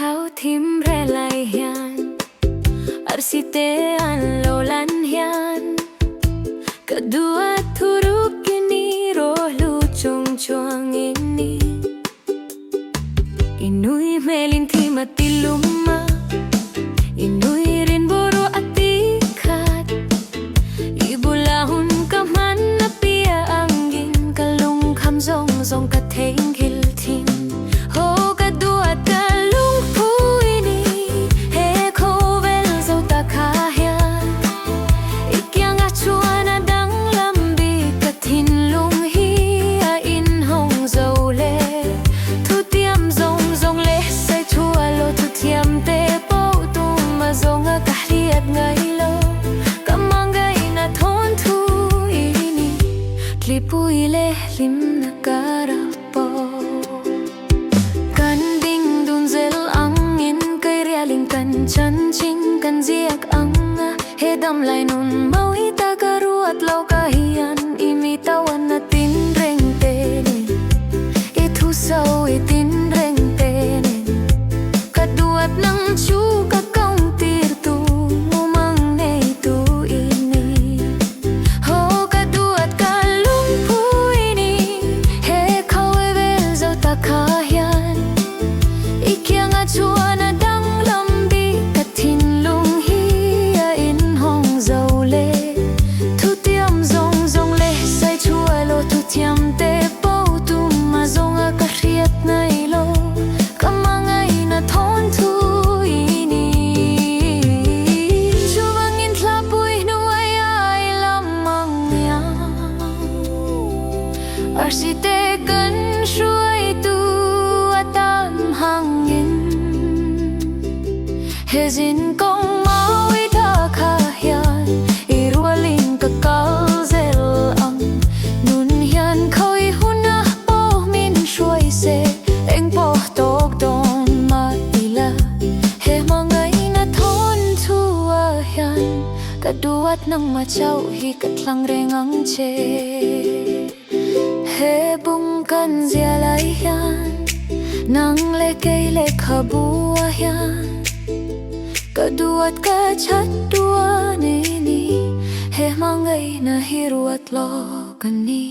thao thím re lại hian arsite an lo lan hian kedua turuk ini roh lu chung chuang ini inui melin thi mati luma inui rin boro atikat ibulahun kaman na pia angin kalung kham zong zong ka theng khil thim ho kedua kalung pu ini he khovel zo ta kha hia ikyang a chuana dang lambi ka thin lung hi a in hong zo le thu tiam zong zong le sai chua lo thu tiam te po tu ma zong a ka riat ngai lo kamangai na thon thu ini klipui le lim na karapo kan ding dun zel angin kai rialing kan chan ching kan ziak anga he dam lai nun mau hi ta karuat lo ka hian imi tawan na tin reng te ne e thu sau e tin reng te ne kaduat nang chu ka kaung tir tu mu mang nei tu ini ho kaduat ka lung pu ini he khau e vel zo ta kha hian ikyang a chuana dang lambi ka thin lung hi a in hong zo le thu tiam zong zong le sai chua lo thu tiam te po tu ma zong a ka riat nai lo kamangai na thon thu ini chuwangin thlapui nuai ai lamang ya arsite kan shuai tu atam hangin hezin kong maui ta kha hian irualing ka kalzel ang nun hian khoi huna po min shuai se eng po tok don ma ila he mangai na thon thu a hian kaduat nang ma chau hi ka thlang rengang che he bung kan zia lai hian nang le kei le khabua hian kaduat ka chat dua ni he mangai na hiruat lo kani